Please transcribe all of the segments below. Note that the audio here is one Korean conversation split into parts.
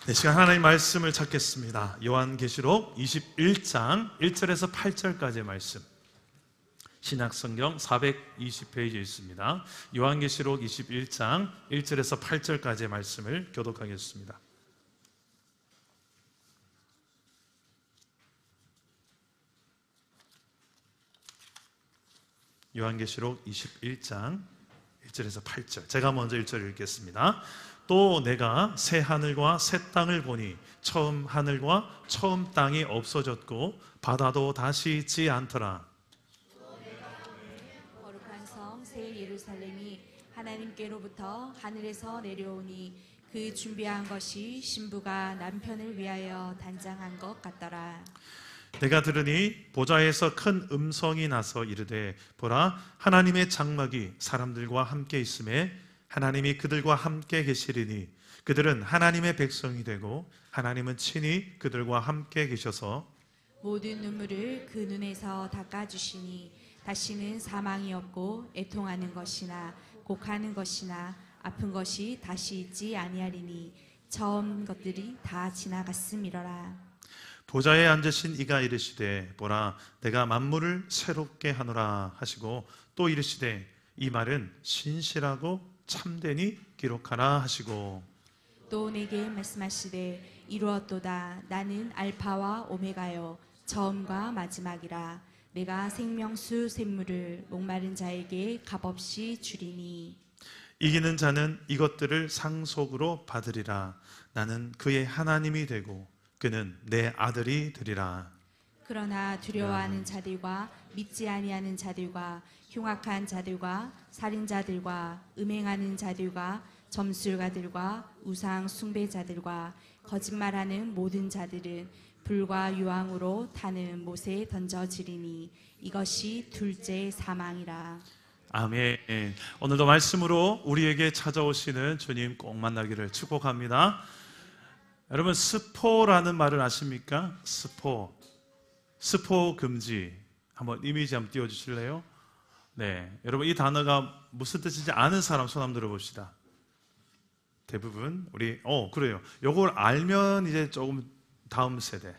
네, 시간 하나님의 말씀을 찾겠습니다. 요한계시록 21장 1절에서 8절까지의 말씀, 신약성경 420페이지에 있습니다. 요한계시록 21장 1절에서 8절까지의 말씀을 교독하겠습니다. 요한계시록 21장 1절에서 8절, 제가 먼저 1절 읽겠습니다. 또 내가 새 하늘과 새 땅을 보니 처음 하늘과 처음 땅이 없어졌고 바다도 다시 있지 않더라. 또 내가 보니 거룩한 성 새 예루살렘이 하나님께로부터 하늘에서 내려오니 그 준비한 것이 신부가 남편을 위하여 단장한 것 같더라. 내가 들으니 보좌에서 큰 음성이 나서 이르되 보라, 하나님의 장막이 사람들과 함께 있음에 하나님이 그들과 함께 계시리니 그들은 하나님의 백성이 되고 하나님은 친히 그들과 함께 계셔서 모든 눈물을 그 눈에서 닦아주시니 다시는 사망이 없고 애통하는 것이나 곡하는 것이나 아픈 것이 다시 있지 아니하리니 처음 것들이 다 지나갔음이러라. 보좌에 앉으신 이가 이르시되 보라, 내가 만물을 새롭게 하노라 하시고 또 이르시되 이 말은 신실하고 참되니 기록하라 하시고 또 내게 말씀하시되 이루었도다. 나는 알파와 오메가요 처음과 마지막이라. 내가 생명수 샘물을 목마른 자에게 값없이 주리니 이기는 자는 이것들을 상속으로 받으리라. 나는 그의 하나님이 되고 그는 내 아들이 되리라. 그러나 두려워하는 자들과 믿지 아니하는 자들과 흉악한 자들과 살인자들과 음행하는 자들과 점술가들과 우상 숭배자들과 거짓말하는 모든 자들은 불과 유황으로 타는 못에 던져지리니 이것이 둘째 사망이라. 아멘. 오늘도 말씀으로 우리에게 찾아오시는 주님 꼭 만나기를 축복합니다. 여러분, 스포라는 말을 아십니까? 스포 금지. 한번 이미지 한번 띄워주실래요? 네, 여러분 이 단어가 무슨 뜻인지 아는 사람 손 한번 들어봅시다. 대부분 우리 그래요. 요걸 알면 이제 조금 다음 세대.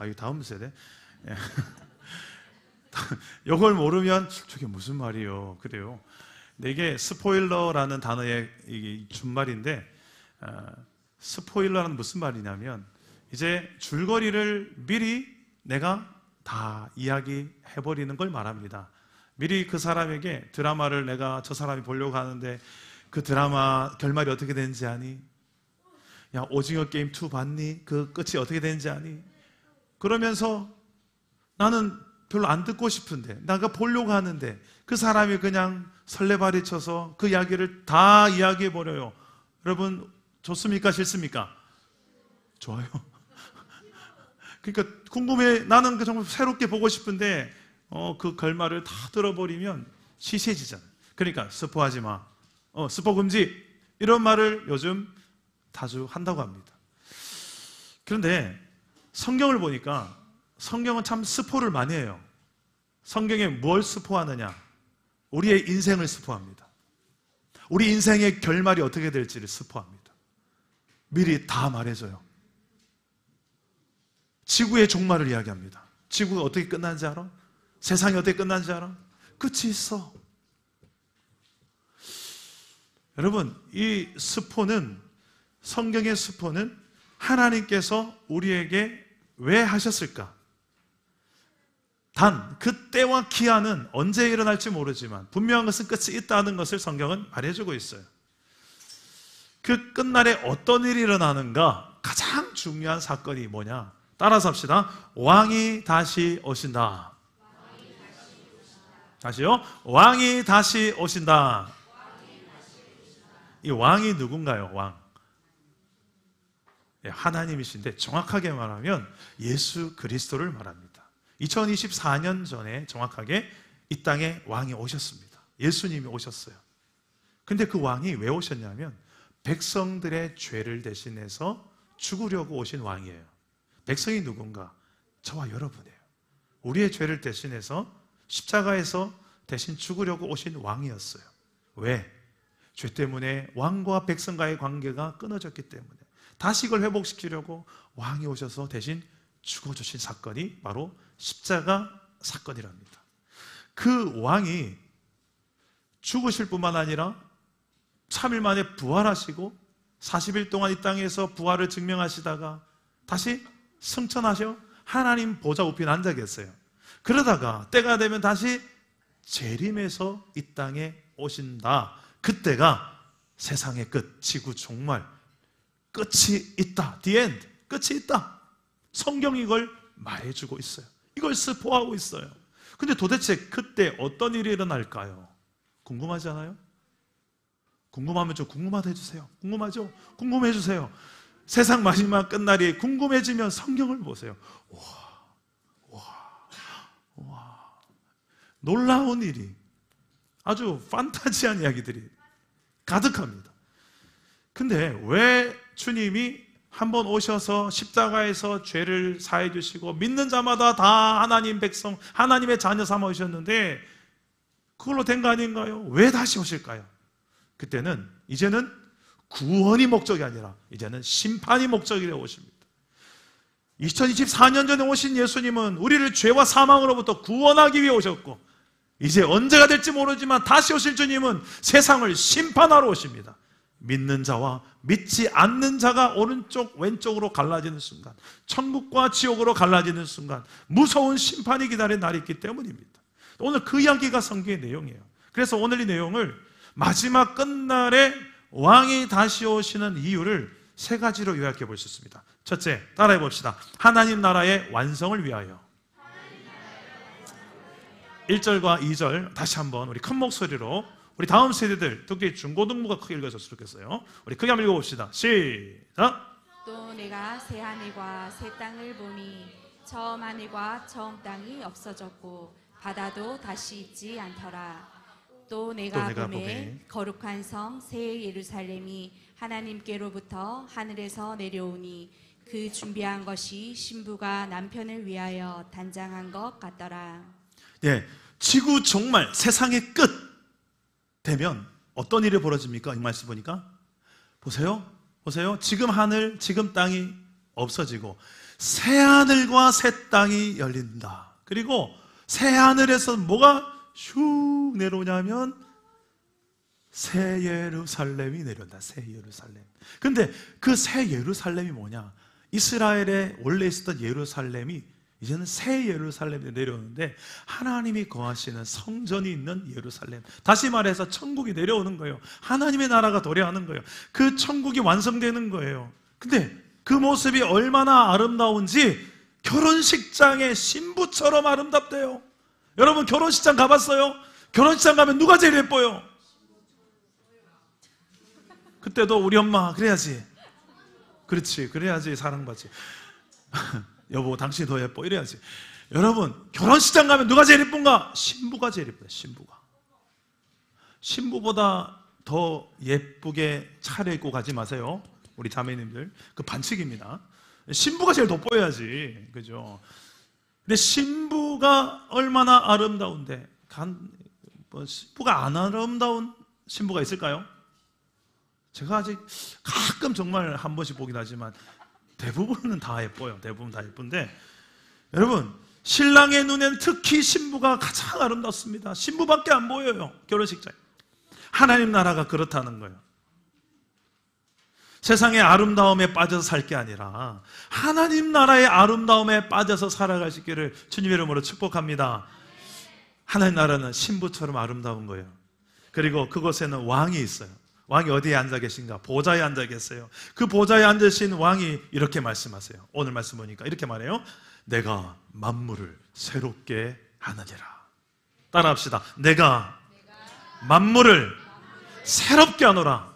이거 다음 세대? 네. 요걸 모르면 저게 무슨 말이요? 그래요. 근데 이게 스포일러라는 단어의 이게 준말인데 스포일러는 무슨 말이냐면 이제 줄거리를 미리 내가 다 이야기해버리는 걸 말합니다. 미리 그 사람에게 드라마를 내가 저 사람이 보려고 하는데 그 드라마 결말이 어떻게 되는지 아니? 야, 오징어 게임 2 봤니? 그 끝이 어떻게 되는지 아니? 그러면서 나는 별로 안 듣고 싶은데 내가 보려고 하는데 그 사람이 그냥 설레발이 쳐서 그 이야기를 다 이야기해버려요. 여러분 좋습니까? 싫습니까? 좋아요. 그러니까 궁금해. 나는 정말 새롭게 보고 싶은데 그 결말을 다 들어버리면 시시해지잖아요. 그러니까 스포하지 마. 스포 금지. 이런 말을 요즘 자주 한다고 합니다. 그런데 성경을 보니까 성경은 참 스포를 많이 해요. 성경에 뭘 스포하느냐? 우리의 인생을 스포합니다. 우리 인생의 결말이 어떻게 될지를 스포합니다. 미리 다 말해줘요. 지구의 종말을 이야기합니다. 지구가 어떻게 끝나는지 알아? 세상이 어떻게 끝나는지 알아? 끝이 있어. 여러분, 이 스포는, 성경의 스포는 하나님께서 우리에게 왜 하셨을까? 단, 그때와 기한은 언제 일어날지 모르지만 분명한 것은 끝이 있다는 것을 성경은 말해주고 있어요. 그 끝날에 어떤 일이 일어나는가? 가장 중요한 사건이 뭐냐? 따라서 합시다. 왕이 다시 오신다. 다시요. 왕이 다시 오신다. 이 왕이 누군가요? 왕. 하나님이신데 정확하게 말하면 예수 그리스도를 말합니다. 2024년 전에 정확하게 이 땅에 왕이 오셨습니다. 예수님이 오셨어요. 근데 그 왕이 왜 오셨냐면 백성들의 죄를 대신해서 죽으려고 오신 왕이에요. 백성이 누군가? 저와 여러분이에요. 우리의 죄를 대신해서 십자가에서 대신 죽으려고 오신 왕이었어요. 왜? 죄 때문에 왕과 백성과의 관계가 끊어졌기 때문에 다시 이걸 회복시키려고 왕이 오셔서 대신 죽어주신 사건이 바로 십자가 사건이랍니다. 그 왕이 죽으실 뿐만 아니라 3일 만에 부활하시고 40일 동안 이 땅에서 부활을 증명하시다가 다시 승천하셔 하나님 보좌 우편에 앉아 계세요. 그러다가 때가 되면 다시 재림해서 이 땅에 오신다. 그때가 세상의 끝, 지구 종말, 끝이 있다. The end, 끝이 있다. 성경이 이걸 말해주고 있어요. 이걸 스포하고 있어요. 근데 도대체 그때 어떤 일이 일어날까요? 궁금하지 않아요? 궁금하면 좀 궁금하다 해주세요. 궁금하죠? 궁금해 주세요. 세상 마지막 끝날이 궁금해지면 성경을 보세요. 와, 놀라운 일이, 아주 판타지한 이야기들이 가득합니다. 근데 왜 주님이 한번 오셔서 십자가에서 죄를 사해 주시고 믿는 자마다 다 하나님 백성, 하나님의 자녀 삼아 오셨는데 그걸로 된 거 아닌가요? 왜 다시 오실까요? 그때는 이제는 구원이 목적이 아니라 이제는 심판이 목적이 되어 오십니다. 2024년 전에 오신 예수님은 우리를 죄와 사망으로부터 구원하기 위해 오셨고, 이제 언제가 될지 모르지만 다시 오실 주님은 세상을 심판하러 오십니다. 믿는 자와 믿지 않는 자가 오른쪽 왼쪽으로 갈라지는 순간, 천국과 지옥으로 갈라지는 순간 무서운 심판이 기다리는 날이 있기 때문입니다. 오늘 그 이야기가 성경의 내용이에요. 그래서 오늘 이 내용을 마지막 끝날에 왕이 다시 오시는 이유를 세 가지로 요약해 볼 수 있습니다. 첫째, 따라해 봅시다. 하나님 나라의 완성을 위하여. 1절과 2절 다시 한번 우리 큰 목소리로, 우리 다음 세대들, 특히 중고등부가 크게 읽어줬으면 좋겠어요. 우리 크게 한번 읽어봅시다. 시작. 또 내가 새 하늘과 새 땅을 보니 처음 하늘과 처음 땅이 없어졌고 바다도 다시 있지 않더라. 또 내가 보매 거룩한 성 새 예루살렘이 하나님께로부터 하늘에서 내려오니 그 준비한 것이 신부가 남편을 위하여 단장한 것 같더라. 예, 지구 종말, 세상의 끝 되면 어떤 일이 벌어집니까? 이 말씀 보니까 보세요. 지금 하늘, 지금 땅이 없어지고 새 하늘과 새 땅이 열린다. 그리고 새 하늘에서 뭐가 슉 내려오냐면 새 예루살렘이 내려온다. 새 예루살렘. 근데 그 새 예루살렘이 뭐냐? 이스라엘에 원래 있었던 예루살렘이 이제는 새 예루살렘에 내려오는데 하나님이 거하시는 성전이 있는 예루살렘, 다시 말해서 천국이 내려오는 거예요. 하나님의 나라가 도래하는 거예요. 그 천국이 완성되는 거예요. 근데 그 모습이 얼마나 아름다운지 결혼식장의 신부처럼 아름답대요. 여러분 결혼식장 가봤어요? 결혼식장 가면 누가 제일 예뻐요? 그때도 우리 엄마 그래야지, 그렇지, 그래야지 사랑받지. 여보 당신이 더 예뻐 이래야지. 여러분 결혼식장 가면 누가 제일 예쁜가? 신부가 제일 예뻐요. 신부보다 더 예쁘게 차려입고 가지 마세요. 우리 자매님들, 그 반칙입니다. 신부가 제일 돋보여야지, 그죠? 근데 신부가 얼마나 아름다운데 신부가 안 아름다운 신부가 있을까요? 제가 아직 가끔 정말 한 번씩 보긴 하지만 대부분은 다 예뻐요. 대부분 다 예쁜데, 여러분 신랑의 눈엔 특히 신부가 가장 아름답습니다. 신부밖에 안 보여요. 결혼식장에. 하나님 나라가 그렇다는 거예요. 세상의 아름다움에 빠져서 살 게 아니라 하나님 나라의 아름다움에 빠져서 살아갈 수 있기를 주님의 이름으로 축복합니다. 하나님 나라는 신부처럼 아름다운 거예요. 그리고 그곳에는 왕이 있어요. 왕이 어디에 앉아 계신가? 보좌에 앉아 계세요. 그 보좌에 앉으신 왕이 이렇게 말씀하세요. 오늘 말씀 보니까 이렇게 말해요. 내가 만물을 새롭게 하느니라. 따라합시다. 내가 만물을 새롭게 하노라.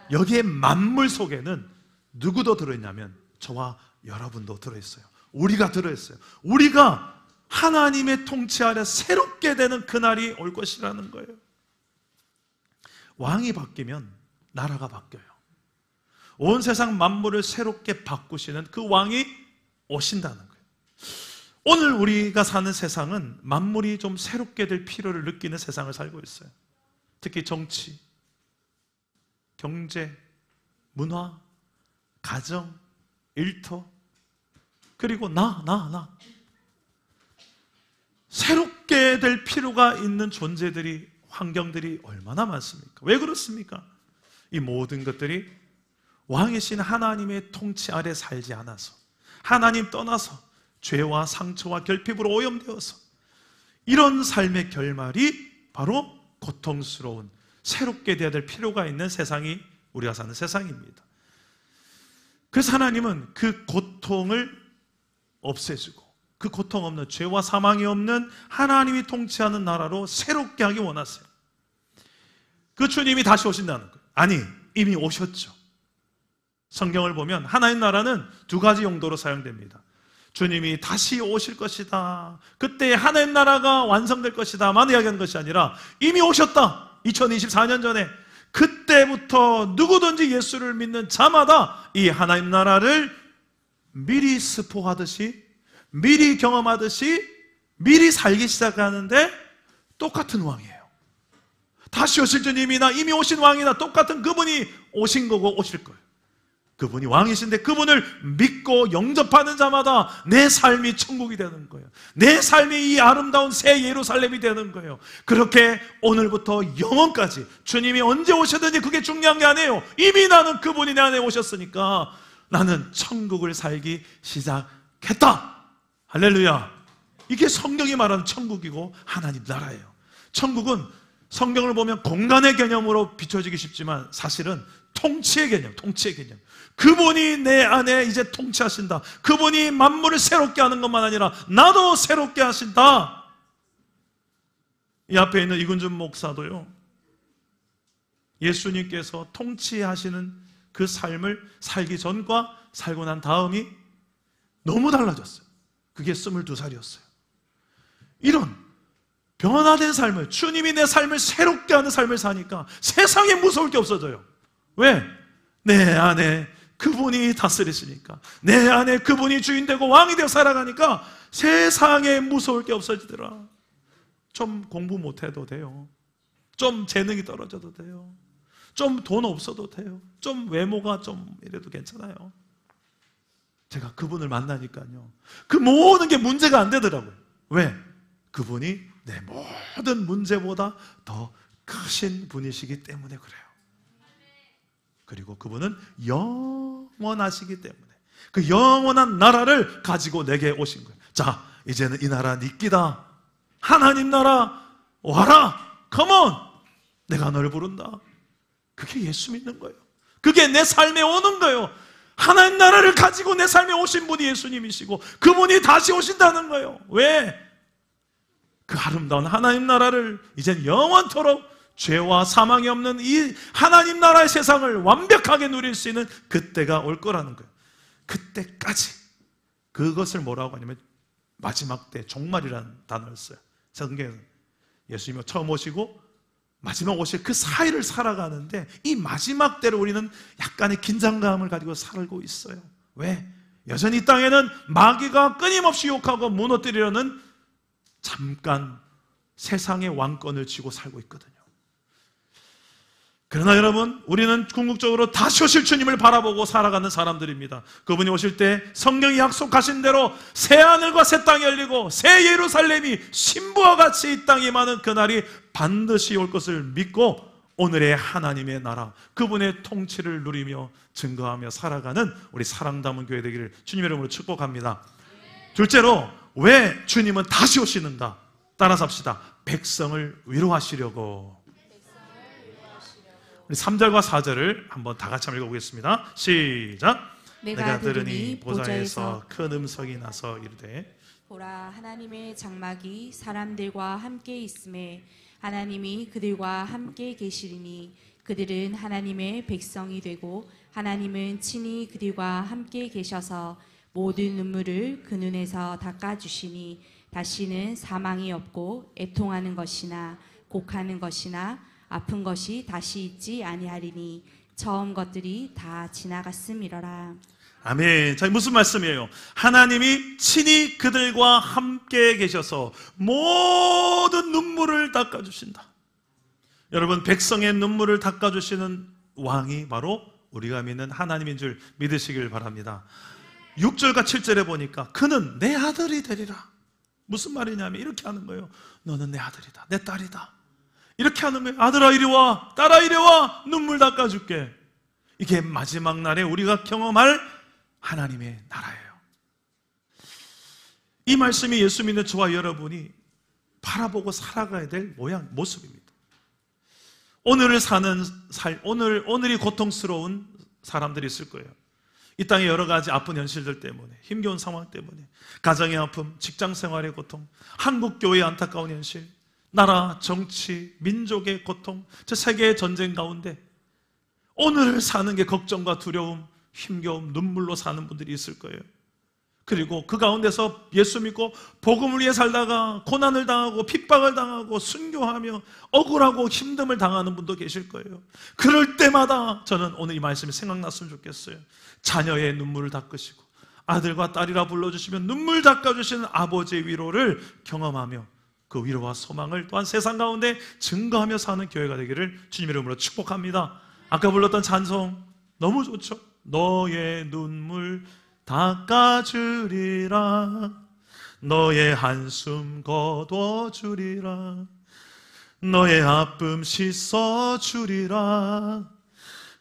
여기에 만물 속에는 누구도 들어있냐면 저와 여러분도 들어있어요. 우리가 들어있어요. 우리가 하나님의 통치 아래 새롭게 되는 그날이 올 것이라는 거예요. 왕이 바뀌면 나라가 바뀌어요. 온 세상 만물을 새롭게 바꾸시는 그 왕이 오신다는 거예요. 오늘 우리가 사는 세상은 만물이 좀 새롭게 될 필요를 느끼는 세상을 살고 있어요. 특히 정치, 경제, 문화, 가정, 일터, 그리고 나 새롭게 될 필요가 있는 존재들이, 환경들이 얼마나 많습니까? 왜 그렇습니까? 이 모든 것들이 왕이신 하나님의 통치 아래 살지 않아서, 하나님 떠나서 죄와 상처와 결핍으로 오염되어서 이런 삶의 결말이 바로 고통스러운, 새롭게 되어야 될 필요가 있는 세상이 우리가 사는 세상입니다. 그래서 하나님은 그 고통을 없애주고 그 고통 없는, 죄와 사망이 없는 하나님이 통치하는 나라로 새롭게 하기 원하세요. 그 주님이 다시 오신다는 거예요. 아니, 이미 오셨죠. 성경을 보면 하나님 나라는 두 가지 용도로 사용됩니다. 주님이 다시 오실 것이다, 그때 하나님 나라가 완성될 것이다 만 이야기하는 것이 아니라 이미 오셨다. 2024년 전에 그때부터 누구든지 예수를 믿는 자마다 이 하나님 나라를 미리 스포하듯이, 미리 경험하듯이, 미리 살기 시작하는데 똑같은 왕이에요. 다시 오실 주님이나 이미 오신 왕이나 똑같은 그분이 오신 거고 오실 거예요. 그분이 왕이신데 그분을 믿고 영접하는 자마다 내 삶이 천국이 되는 거예요. 내 삶이 이 아름다운 새 예루살렘이 되는 거예요. 그렇게 오늘부터 영원까지 주님이 언제 오셨든지 그게 중요한 게 아니에요. 이미 나는 그분이 내 안에 오셨으니까 나는 천국을 살기 시작했다. 할렐루야. 이게 성경이 말하는 천국이고 하나님 나라예요. 천국은 성경을 보면 공간의 개념으로 비춰지기 쉽지만 사실은 통치의 개념, 통치의 개념. 그분이 내 안에 이제 통치하신다. 그분이 만물을 새롭게 하는 것만 아니라 나도 새롭게 하신다. 이 앞에 있는 이근준 목사도요, 예수님께서 통치하시는 그 삶을 살기 전과 살고 난 다음이 너무 달라졌어요. 그게 22살이었어요. 이런 변화된 삶을, 주님이 내 삶을 새롭게 하는 삶을 사니까 세상에 무서울 게 없어져요. 왜? 내 안에 그분이 다스리시니까, 내 안에 그분이 주인되고 왕이 되어 살아가니까 세상에 무서울 게 없어지더라. 좀 공부 못해도 돼요. 좀 재능이 떨어져도 돼요. 좀 돈 없어도 돼요. 좀 외모가 좀 이래도 괜찮아요. 제가 그분을 만나니까요, 그 모든 게 문제가 안 되더라고요. 왜? 그분이 내 모든 문제보다 더 크신 분이시기 때문에 그래요. 그리고 그분은 영원하시기 때문에 그 영원한 나라를 가지고 내게 오신 거예요. 자, 이제는 이 나라 네 끼다. 하나님 나라 와라. 컴온. 내가 너를 부른다. 그게 예수 믿는 거예요. 그게 내 삶에 오는 거예요. 하나님 나라를 가지고 내 삶에 오신 분이 예수님이시고 그분이 다시 오신다는 거예요. 왜? 그 아름다운 하나님 나라를 이젠 영원토록 죄와 사망이 없는 이 하나님 나라의 세상을 완벽하게 누릴 수 있는 그때가 올 거라는 거예요. 그때까지. 그것을 뭐라고 하냐면 마지막 때, 종말이라는 단어를 써요. 성경에는 예수님이 처음 오시고 마지막 오실 그 사이를 살아가는데 이 마지막 때를 우리는 약간의 긴장감을 가지고 살고 있어요. 왜? 여전히 이 땅에는 마귀가 끊임없이 욕하고 무너뜨리려는 잠깐 세상의 왕권을 쥐고 살고 있거든요. 그러나 여러분, 우리는 궁극적으로 다시 오실 주님을 바라보고 살아가는 사람들입니다. 그분이 오실 때 성경이 약속하신 대로 새 하늘과 새 땅이 열리고 새 예루살렘이 신부와 같이 이 땅에 임하는 그날이 반드시 올 것을 믿고 오늘의 하나님의 나라, 그분의 통치를 누리며 증거하며 살아가는 우리 사랑 담은 교회 되기를 주님의 이름으로 축복합니다. 둘째로, 왜 주님은 다시 오시는가? 따라서 합시다. 백성을 위로하시려고. 우리 3절과 4절을 한번 다 같이 한번 읽어보겠습니다. 시작. 내가 들으니 보좌에서 큰 음성이 나서 이르되, 보라, 하나님의 장막이 사람들과 함께 있음에 하나님이 그들과 함께 계시리니 그들은 하나님의 백성이 되고 하나님은 친히 그들과 함께 계셔서 모든 눈물을 그 눈에서 닦아주시니 다시는 사망이 없고 애통하는 것이나 곡하는 것이나 아픈 것이 다시 있지 아니하리니 처음 것들이 다 지나갔음이러라. 아멘. 자, 무슨 말씀이에요? 하나님이 친히 그들과 함께 계셔서 모든 눈물을 닦아주신다. 여러분, 백성의 눈물을 닦아주시는 왕이 바로 우리가 믿는 하나님인 줄 믿으시길 바랍니다. 6절과 7절에 보니까 그는 내 아들이 되리라. 무슨 말이냐면 이렇게 하는 거예요. 너는 내 아들이다, 내 딸이다. 이렇게 하는 거예요. 아들아 이리 와, 딸아 이리 와, 눈물 닦아줄게. 이게 마지막 날에 우리가 경험할 하나님의 나라예요. 이 말씀이 예수 믿는 저와 여러분이 바라보고 살아가야 될 모습입니다. 오늘을 사는 오늘이 고통스러운 사람들이 있을 거예요. 이 땅의 여러 가지 아픈 현실들 때문에, 힘겨운 상황 때문에, 가정의 아픔, 직장 생활의 고통, 한국 교회의 안타까운 현실, 나라, 정치, 민족의 고통, 저 세계의 전쟁 가운데 오늘을 사는 게 걱정과 두려움, 힘겨움, 눈물로 사는 분들이 있을 거예요. 그리고 그 가운데서 예수 믿고 복음을 위해 살다가 고난을 당하고 핍박을 당하고 순교하며 억울하고 힘듦을 당하는 분도 계실 거예요. 그럴 때마다 저는 오늘 이 말씀이 생각났으면 좋겠어요. 자녀의 눈물을 닦으시고 아들과 딸이라 불러주시면 눈물 닦아주시는 아버지의 위로를 경험하며 그 위로와 소망을 또한 세상 가운데 증거하며 사는 교회가 되기를 주님의 이름으로 축복합니다. 아까 불렀던 찬송 너무 좋죠. 너의 눈물 닦아주리라, 너의 한숨 거둬주리라, 너의 아픔 씻어주리라,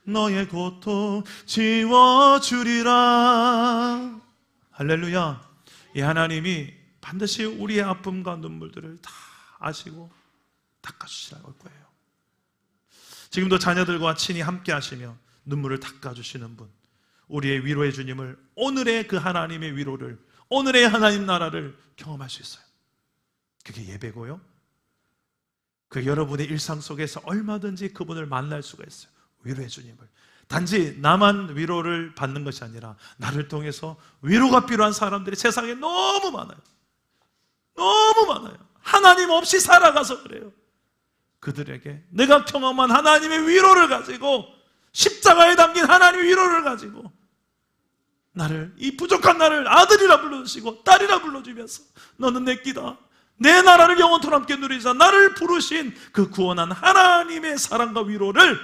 너의 고통 지워주리라. 할렐루야. 이 하나님이 반드시 우리의 아픔과 눈물들을 다 아시고 닦아주시라고 할 거예요. 지금도 자녀들과 친히 함께 하시며 눈물을 닦아주시는 분, 우리의 위로의 주님을, 오늘의 그 하나님의 위로를, 오늘의 하나님 나라를 경험할 수 있어요. 그게 예배고요. 그 여러분의 일상 속에서 얼마든지 그분을 만날 수가 있어요. 위로의 주님을. 단지 나만 위로를 받는 것이 아니라 나를 통해서 위로가 필요한 사람들이 세상에 너무 많아요. 너무 많아요. 하나님 없이 살아가서 그래요. 그들에게 내가 경험한 하나님의 위로를 가지고, 십자가에 담긴 하나님의 위로를 가지고 나를, 이 부족한 나를 아들이라 불러주시고 딸이라 불러주면서 너는 내 끼다, 내 나라를 영원토록 함께 누리자, 나를 부르신 그 구원한 하나님의 사랑과 위로를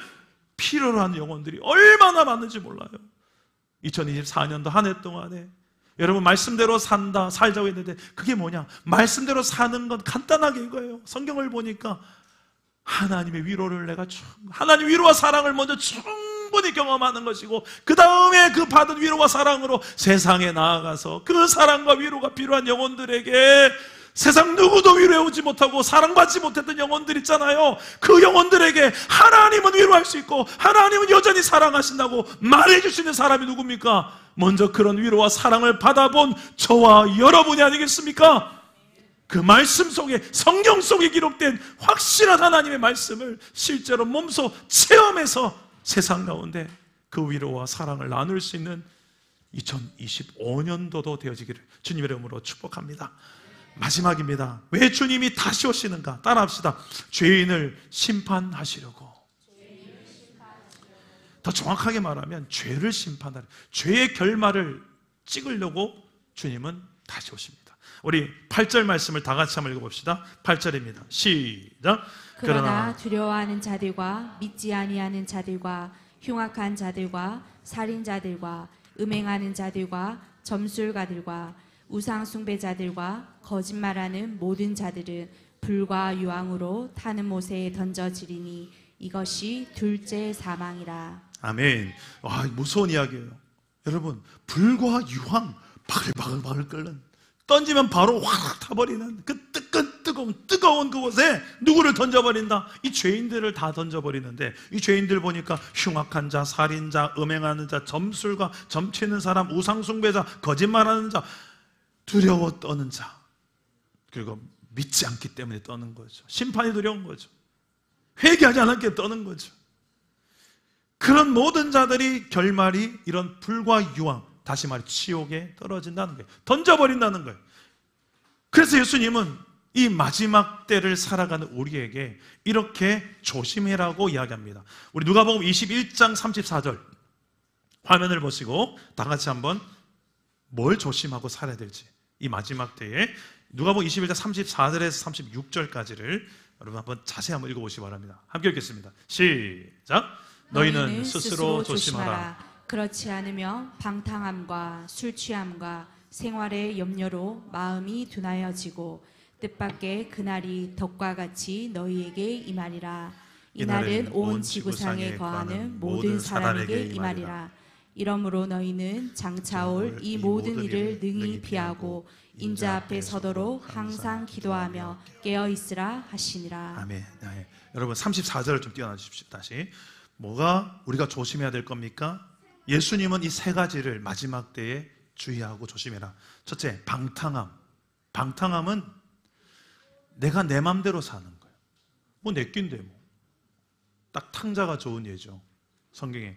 필요로 하는 영혼들이 얼마나 많은지 몰라요. 2024년도 한 해 동안에 여러분 말씀대로 살자고 했는데 그게 뭐냐? 말씀대로 사는 건 간단하게 이거예요. 성경을 보니까 하나님의 위로를 하나님 위로와 사랑을 먼저 충분히 경험하는 것이고, 그 다음에 그 받은 위로와 사랑으로 세상에 나아가서 그 사랑과 위로가 필요한 영혼들에게, 세상 누구도 위로해오지 못하고 사랑받지 못했던 영혼들 있잖아요. 그 영혼들에게 하나님은 위로할 수 있고 하나님은 여전히 사랑하신다고 말해주시는 사람이 누굽니까? 먼저 그런 위로와 사랑을 받아본 저와 여러분이 아니겠습니까? 그 말씀 속에, 성경 속에 기록된 확실한 하나님의 말씀을 실제로 몸소 체험해서 세상 가운데 그 위로와 사랑을 나눌 수 있는 2025년도도 되어지기를 주님의 이름으로 축복합니다. 마지막입니다. 왜 주님이 다시 오시는가? 따라합시다. 죄인을 심판하시려고. 더 정확하게 말하면 죄를 심판하려, 죄의 결말을 찍으려고 주님은 다시 오십니다. 우리 8절 말씀을 다 같이 한번 읽어봅시다. 8절입니다. 시작. 그러나 두려워하는 자들과 믿지 아니하는 자들과 흉악한 자들과 살인자들과 음행하는 자들과 점술가들과 우상 숭배자들과 거짓말하는 모든 자들은 불과 유황으로 타는 못에 던져지리니 이것이 둘째 사망이라. 아멘. 와, 무서운 이야기예요. 여러분, 불과 유황 바글바글 끓는, 던지면 바로 확 타버리는 그 뜨거운 그곳에 누구를 던져버린다? 이 죄인들을 다 던져버리는데, 이 죄인들 보니까 흉악한 자, 살인자, 음행하는 자, 점술가, 점치는 사람, 우상숭배자, 거짓말하는 자, 두려워 떠는 자, 그리고 믿지 않기 때문에 떠는 거죠. 심판이 두려운 거죠. 회개하지 않았기에 떠는 거죠. 그런 모든 자들이 결말이 이런 불과 유황, 다시 말해 지옥에 떨어진다는 거예요. 던져버린다는 거예요. 그래서 예수님은 이 마지막 때를 살아가는 우리에게 이렇게 조심해라고 이야기합니다. 우리 누가복음 21장 34절 화면을 보시고 다 같이 한번 뭘 조심하고 살아야 될지, 이 마지막 때에 누가복음 21장 34절에서 36절까지를 여러분 한번 자세히 한번 읽어보시기 바랍니다. 함께 읽겠습니다. 시작. 너희는 스스로 조심하라. 그렇지 않으면 방탕함과 술 취함과 생활의 염려로 마음이 둔하여지고 뜻밖의 그날이 덕과 같이 너희에게 임하리라. 이날은 온 지구상에 거하는 모든 사람에게 임하리라. 이러므로 너희는 장차 올 이 모든 일을 능히 피하고 인자 앞에 서도록 항상 기도하며 깨어 있으라 하시니라. 아멘. 네. 여러분 34절을 좀 띄워놔 주십시오. 다시. 뭐가 우리가 조심해야 될 겁니까? 예수님은 이 세 가지를 마지막 때에 주의하고 조심해라. 첫째, 방탕함. 방탕함은 내가 내 맘대로 사는 거예요. 뭐 내 낀데 뭐. 딱 탕자가 좋은 예죠. 성경에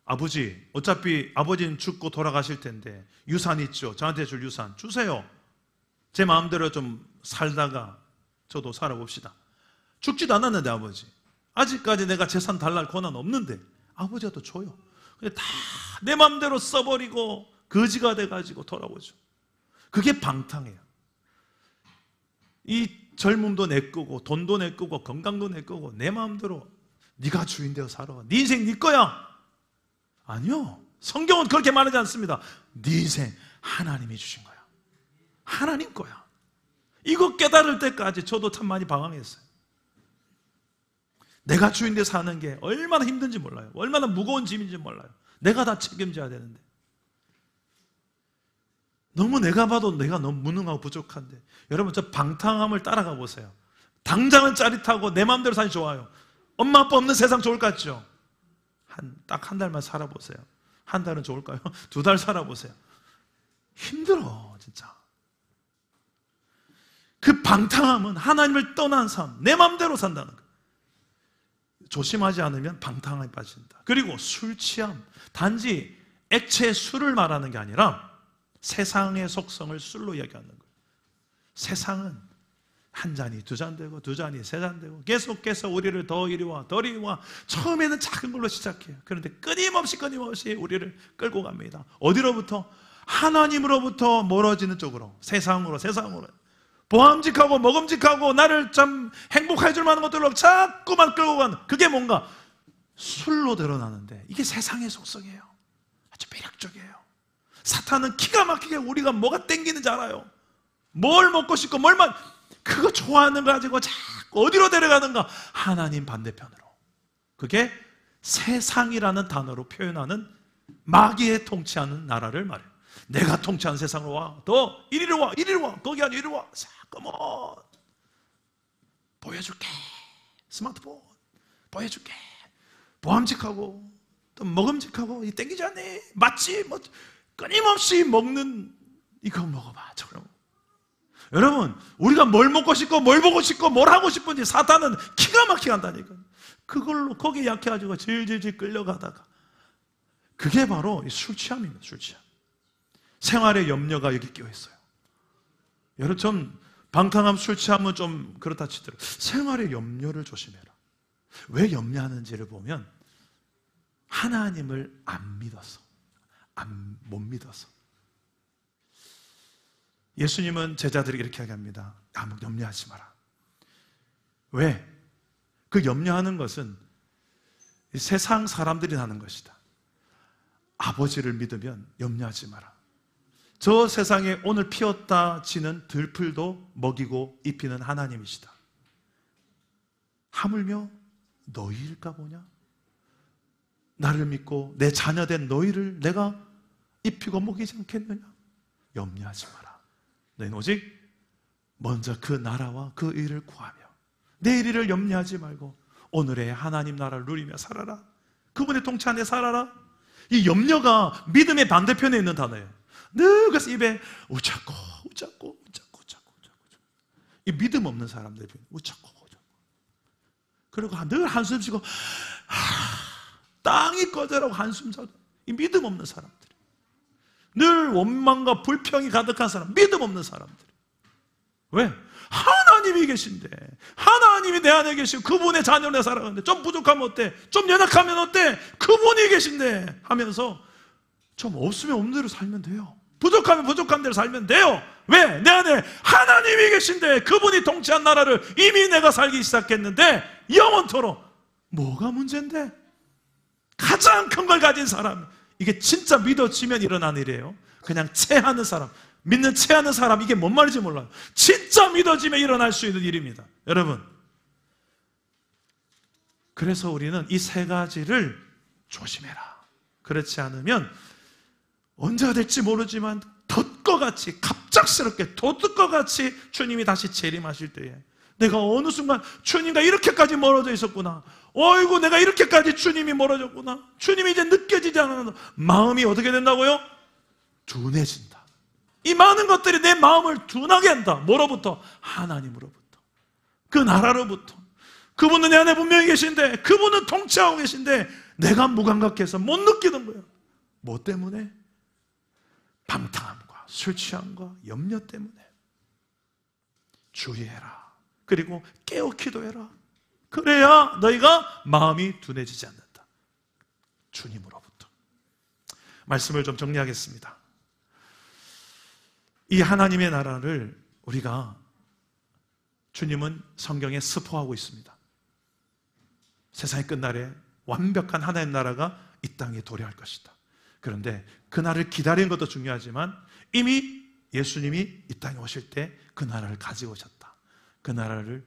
아버지, 어차피 아버지는 죽고 돌아가실 텐데 유산 있죠. 저한테 줄 유산 주세요. 제 마음대로 좀 살다가 저도 살아봅시다. 죽지도 않았는데 아버지. 아직까지 내가 재산 달랄 권한 없는데 아버지가 또 줘요. 근데 다 내 마음대로 써버리고 거지가 돼가지고 돌아오죠. 그게 방탕해요. 이 젊음도 내 거고 돈도 내 거고 건강도 내 거고 내 마음대로 네가 주인 되어 살아. 네 인생 네 거야. 아니요. 성경은 그렇게 말하지 않습니다. 네 인생 하나님이 주신 거야. 하나님 거야. 이거 깨달을 때까지 저도 참 많이 방황했어요. 내가 주인 되어 사는 게 얼마나 힘든지 몰라요. 얼마나 무거운 짐인지 몰라요. 내가 다 책임져야 되는데 너무 내가 봐도 내가 너무 무능하고 부족한데 여러분 저 방탕함을 따라가 보세요. 당장은 짜릿하고 내 마음대로 사니 좋아요. 엄마 아빠 없는 세상 좋을 것 같죠? 딱 한 달만 살아보세요. 한 달은 좋을까요? 2달 살아보세요. 힘들어 진짜. 그 방탕함은 하나님을 떠난 삶, 내 마음대로 산다는 거예요. 조심하지 않으면 방탕함에 빠진다. 그리고 술 취함, 단지 액체 술을 말하는 게 아니라 세상의 속성을 술로 이야기하는 거예요. 세상은 한 잔이 2잔 되고 2잔이 3잔 되고 계속해서 우리를 더 이리 와 더 이리 와. 처음에는 작은 걸로 시작해요. 그런데 끊임없이 우리를 끌고 갑니다. 어디로부터? 하나님으로부터 멀어지는 쪽으로, 세상으로. 보암직하고 먹음직하고 나를 참 행복해 줄 만한 것들로 자꾸만 끌고 가는, 그게 뭔가 술로 드러나는데 이게 세상의 속성이에요. 아주 매력적이에요. 사탄은 기가 막히게 우리가 뭐가 땡기는지 알아요. 뭘 먹고 싶고 그거 좋아하는 거 가지고 자꾸 어디로 데려가는가? 하나님 반대편으로. 그게 세상이라는 단어로 표현하는 마귀의 통치하는 나라를 말해요. 내가 통치하는 세상으로 와. 더 이리로 와. 거기 아니라 이리로 와. 잠깐만 보여줄게. 스마트폰 보여줄게. 보암직하고 또 먹음직하고 이 땡기지 않니? 맞지? 뭐 끊임없이 먹는 이거 먹어봐. 저거. 여러분 우리가 뭘 먹고 싶고 뭘 보고 싶고 뭘 하고 싶은지 사탄은 기가 막히게 한다니까요. 그걸로 거기에 약해가지고 질질질 끌려가다가 그게 바로 술 취함입니다. 술 취함. 생활의 염려가 여기 끼어있어요. 여러분 좀 방탕함 술 취함은 좀 그렇다 치더라도 생활의 염려를 조심해라. 왜 염려하는지를 보면 하나님을 못 믿어서. 예수님은 제자들에게 이렇게 이야기합니다. 아무 염려하지 마라. 왜? 그 염려하는 것은 세상 사람들이 하는 것이다. 아버지를 믿으면 염려하지 마라. 저 세상에 오늘 피었다 지는 들풀도 먹이고 입히는 하나님이시다. 하물며 너희일까 보냐? 나를 믿고 내 자녀된 너희를 내가 입히고 먹이지 않겠느냐? 염려하지 마라. 너희는 오직 먼저 그 나라와 그 의를 구하며 내일 일을 염려하지 말고 오늘의 하나님 나라를 누리며 살아라. 그분의 통치 안에 살아라. 이 염려가 믿음의 반대편에 있는 단어예요. 늘 그래서 입에 우짜고 이 믿음 없는 사람들 우짜고 그리고 늘 한숨 쉬고 땅이 꺼져라고 한숨 자도 이 믿음 없는 사람들, 늘 원망과 불평이 가득한 사람, 믿음 없는 사람들. 왜? 하나님이 계신데, 하나님이 내 안에 계시고 그분의 자녀로 내가 살아가는데 좀 부족하면 어때? 좀 연약하면 어때? 그분이 계신데 하면서 좀 없으면 없는 대로 살면 돼요. 부족하면 부족한 대로 살면 돼요. 왜? 내 안에 하나님이 계신데 그분이 통치한 나라를 이미 내가 살기 시작했는데 영원토록. 뭐가 문제인데? 가장 큰 걸 가진 사람, 이게 진짜 믿어지면 일어나는 일이에요. 그냥 체하는 사람, 믿는 체하는 사람, 이게 뭔 말인지 몰라요. 진짜 믿어지면 일어날 수 있는 일입니다. 여러분, 그래서 우리는 이 세 가지를 조심해라. 그렇지 않으면 언제가 될지 모르지만 덫과 같이, 갑작스럽게 도둑과 같이 주님이 다시 재림하실 때에 내가 어느 순간 주님과 이렇게까지 멀어져 있었구나, 어이구 내가 이렇게까지 주님이 멀어졌구나, 주님이 이제 느껴지지 않는 마음이 어떻게 된다고요? 둔해진다. 이 많은 것들이 내 마음을 둔하게 한다. 뭐로부터? 하나님으로부터, 그 나라로부터. 그분은 내 안에 분명히 계신데, 그분은 통치하고 계신데 내가 무감각해서 못 느끼는 거예요. 뭐 때문에? 방탕함과 술 취함과 염려 때문에. 주의해라. 그리고 깨어 기도해라. 그래야 너희가 마음이 둔해지지 않는다. 주님으로부터. 말씀을 좀 정리하겠습니다. 이 하나님의 나라를 우리가, 주님은 성경에 스포하고 있습니다. 세상의 끝날에 완벽한 하나님의 나라가 이 땅에 도래할 것이다. 그런데 그날을 기다리는 것도 중요하지만 이미 예수님이 이 땅에 오실 때 그 나라를 가지고 오셨다. 그 나라를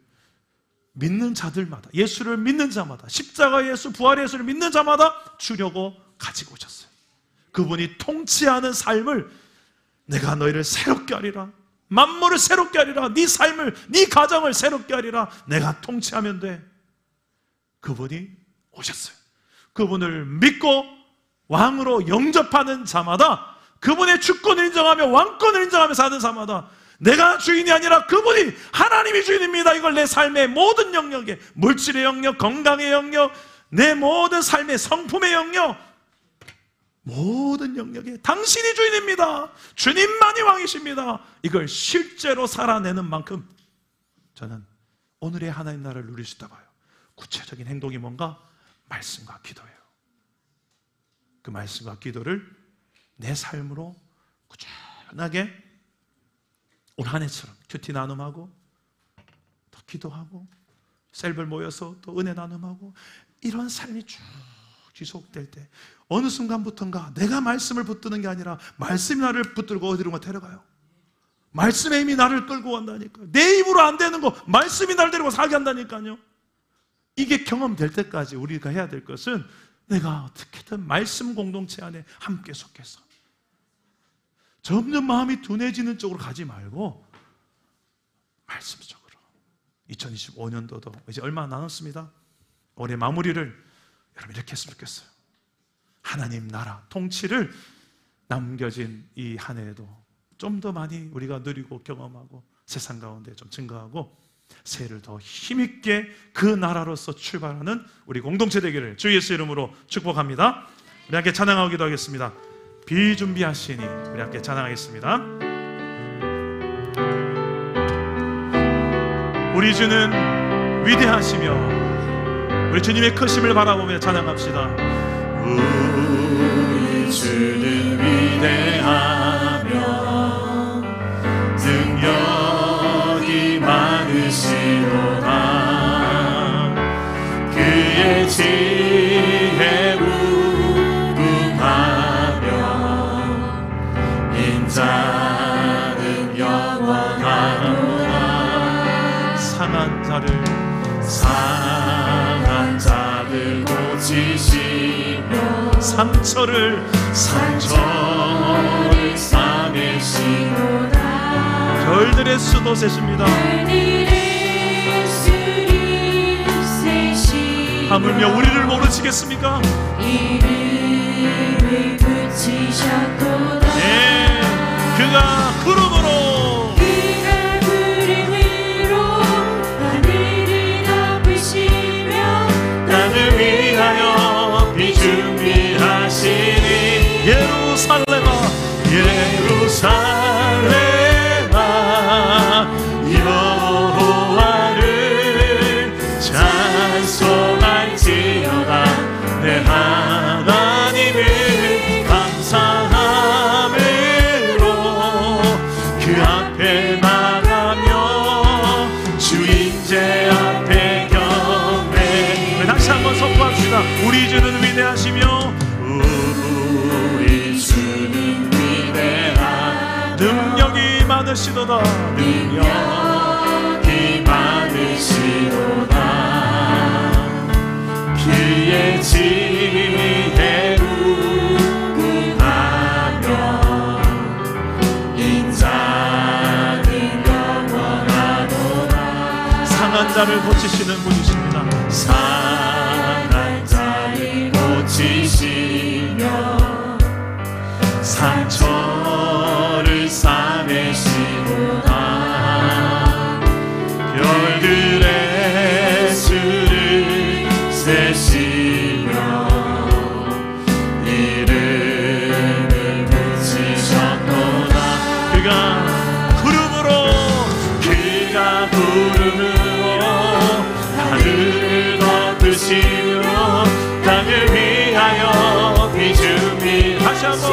믿는 자들마다, 예수를 믿는 자마다, 십자가 예수, 부활 예수를 믿는 자마다 주려고 가지고 오셨어요. 그분이 통치하는 삶을, 내가 너희를 새롭게 하리라, 만물을 새롭게 하리라, 네 삶을, 네 가정을 새롭게 하리라, 내가 통치하면 돼. 그분이 오셨어요. 그분을 믿고 왕으로 영접하는 자마다, 그분의 주권을 인정하며 왕권을 인정하며 사는 자마다 내가 주인이 아니라 그분이, 하나님이 주인입니다. 이걸 내 삶의 모든 영역에, 물질의 영역, 건강의 영역, 내 모든 삶의 성품의 영역, 모든 영역에 당신이 주인입니다. 주님만이 왕이십니다. 이걸 실제로 살아내는 만큼 저는 오늘의 하나님 나라를 누릴 수 있다 봐요. 구체적인 행동이 뭔가? 말씀과 기도예요. 그 말씀과 기도를 내 삶으로 꾸준하게 올 한 해처럼 큐티 나눔하고, 또 기도하고, 셀별 모여서 또 은혜 나눔하고, 이런 삶이 쭉 지속될 때 어느 순간부터인가 내가 말씀을 붙드는 게 아니라 말씀이 나를 붙들고 어디론가 데려가요. 말씀의 힘이 나를 끌고 간다니까요. 내 입으로 안 되는 거 말씀이 나를 데리고 사게 한다니까요. 이게 경험될 때까지 우리가 해야 될 것은, 내가 어떻게든 말씀 공동체 안에 함께 속해서 점점 마음이 둔해지는 쪽으로 가지 말고 말씀 쪽으로. 2025년도도 이제 얼마 안 남았습니다. 올해 마무리를 여러분 이렇게 했으면 좋겠어요. 하나님 나라 통치를 남겨진 이 한 해에도 좀 더 많이 우리가 누리고 경험하고 세상 가운데 좀 증거하고, 새해를 더 힘있게 그 나라로서 출발하는 우리 공동체 되기를 주 예수 이름으로 축복합니다. 우리 함께 찬양하고 기도하겠습니다. 비준비하시니 우리 함께 찬양하겠습니다. 우리 주는 위대하시며 우리 주님의 크심을 바라보며 찬양합시다. 우리 주는 위대하며 능력이 많으시도다. 그의 지혜 무궁하며 인자는 영원하도다. 상한 자를 고치시며 상처를 싸매시도다. 별들의 수도 세십니다. 하물며 우리를 모르시겠습니까? 이름을 붙이셨도다. 예, 그가 구름으로 하늘을 덮으시며 땅을 위하여 비준비하시니 예루살렘아 여호와를 찬송할지어다. 내 하나님을 감사함으로 그 앞에 나가며 주 임재 앞에 경배. 다시 한번 선포합시다. 우리 주는 위대하시며 많으시도다. 능력이 많으시도다. 그의 지혜로 구하며 인자는 영원하도다. 상한 자를 고치시는 분이십니다. 상한 자를 고치시며 상처를 싸매시도다. 별들의 수를 세시며 이름을 붙이셨도다. 그가 구름으로 하늘을 덮으시며 땅을 위하여 비춤이. 다시 한번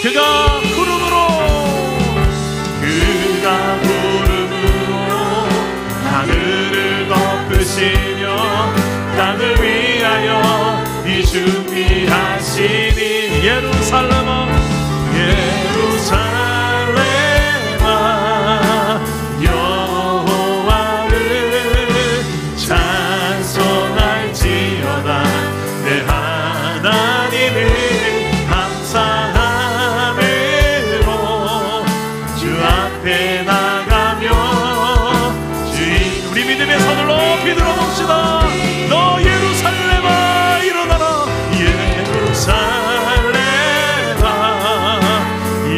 그가 구름으로 하늘을 덮으시며 땅을 위하여 비춤이하시니. 예루살렘아 예루살렘아 여호와를 찬송할지어다. 내 하나님을 감사함으로 주 앞에 나가며 주인. 우리 믿음의 손을 높이 들어봅시다. 너 예루살렘아 일어나라. 예루살렘아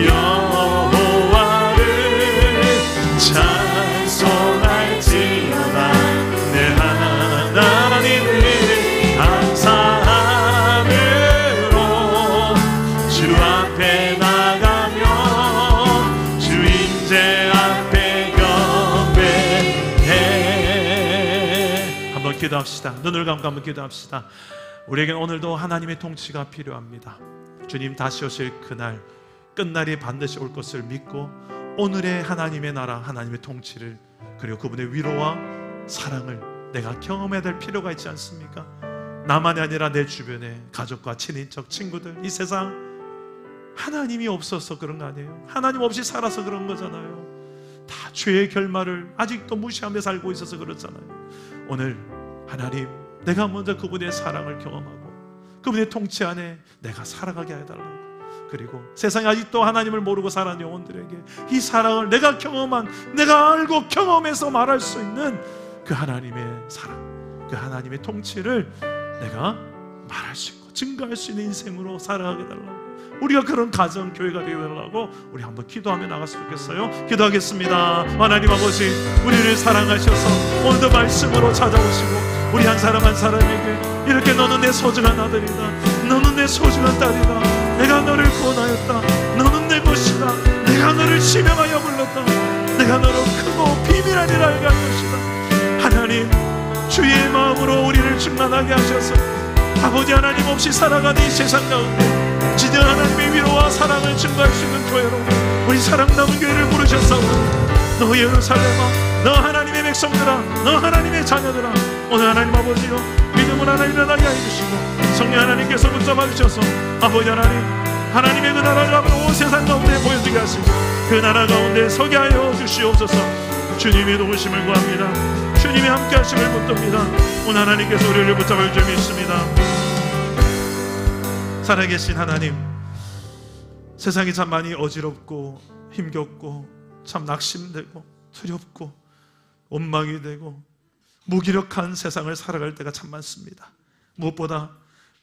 여호와를 찬송할지어다. 내 하나님을 감사함으로 주 앞에 나가며 주 임재 앞에 경배해. 한번 기도합시다. 눈을 감고 한번 기도합시다. 우리에겐 오늘도 하나님의 통치가 필요합니다. 주님 다시 오실 그날, 끝날이 반드시 올 것을 믿고 오늘의 하나님의 나라, 하나님의 통치를, 그리고 그분의 위로와 사랑을 내가 경험해야 될 필요가 있지 않습니까? 나만이 아니라 내 주변에 가족과 친인척, 친구들, 이 세상 하나님이 없어서 그런 거 아니에요? 하나님 없이 살아서 그런 거잖아요. 다 죄의 결말을 아직도 무시하며 살고 있어서 그렇잖아요. 오늘 하나님, 내가 먼저 그분의 사랑을 경험하고 그분의 통치 안에 내가 살아가게 해달라고, 그리고 세상에 아직도 하나님을 모르고 살아가는 영혼들에게 이 사랑을 내가 경험한, 내가 알고 경험해서 말할 수 있는 그 하나님의 사랑, 그 하나님의 통치를 내가 말할 수 있고 증거할 수 있는 인생으로 살아가게 해달라고, 우리가 그런 가정, 교회가 되게 해달라고 우리 한번 기도하며 나갔으면 좋겠어요. 기도하겠습니다. 하나님 아버지, 우리를 사랑하셔서 오늘도 말씀으로 찾아오시고 우리 한 사람 한 사람에게 이렇게 너는 내 소중한 아들이다, 너는 내 소중한 딸이다, 내가 너를 구원하였다, 너는 내 것이다, 내가 너를 지명하여 불렀다, 내가 너로 크고 비밀한 일을 알게 할 것이다. 하나님, 주의 마음으로 우리를 충만하게 하셔서 아버지 하나님 없이 살아가는 이 세상 가운데 진정 하나님의 위로와 사랑을 증거할 수 있는 교회로 우리 사랑 남은 교회를 부르셨사오니, 너 예루살렘아, 너 하나님의 백성들아, 너 하나님의 자녀들아, 오늘 하나님 아버지요, 믿음을 하나 일어나게 해주시고 성령 하나님께서 붙잡아 주셔서 아버지 하나님, 하나님의 그 나라가 온 세상 가운데 보여주게 하시고 그 나라 가운데 서게 하여 주시옵소서. 주님의 도우심을 구합니다. 주님의 함께 하심을 붙듭니다. 오늘 하나님께서 우리를 붙잡을 점이 있습니다. 살아계신 하나님, 세상이 참 많이 어지럽고 힘겹고 참 낙심되고 두렵고 원망이 되고 무기력한 세상을 살아갈 때가 참 많습니다. 무엇보다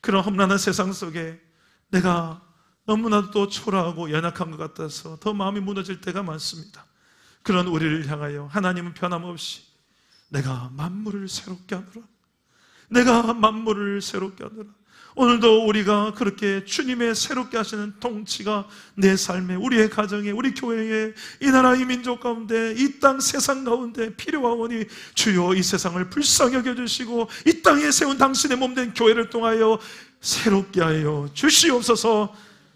그런 험난한 세상 속에 내가 너무나도 또 초라하고 연약한 것 같아서 더 마음이 무너질 때가 많습니다. 그런 우리를 향하여 하나님은 변함없이 내가 만물을 새롭게 하노라, 내가 만물을 새롭게 하노라. 오늘도 우리가 그렇게 주님의 새롭게 하시는 통치가 내 삶에, 우리의 가정에, 우리 교회에, 이 나라 이 민족 가운데, 이 땅 세상 가운데 필요하오니 주여 이 세상을 불쌍히 여겨주시고 이 땅에 세운 당신의 몸된 교회를 통하여 새롭게 하여 주시옵소서.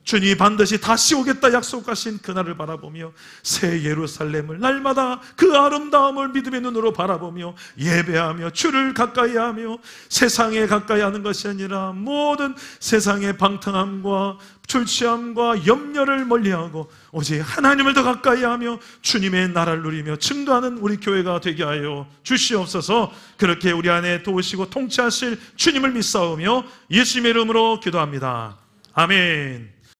주님이 반드시 다시 오겠다 약속하신 그날을 바라보며 새 예루살렘을 날마다 그 아름다움을 믿음의 눈으로 바라보며 예배하며 주를 가까이하며 세상에 가까이하는 것이 아니라 모든 세상의 방탕함과 출취함과 염려를 멀리하고 오직 하나님을 더 가까이하며 주님의 나라를 누리며 증거하는 우리 교회가 되게 하여 주시옵소서. 그렇게 우리 안에 도우시고 통치하실 주님을 믿사오며 예수님의 이름으로 기도합니다. 아멘.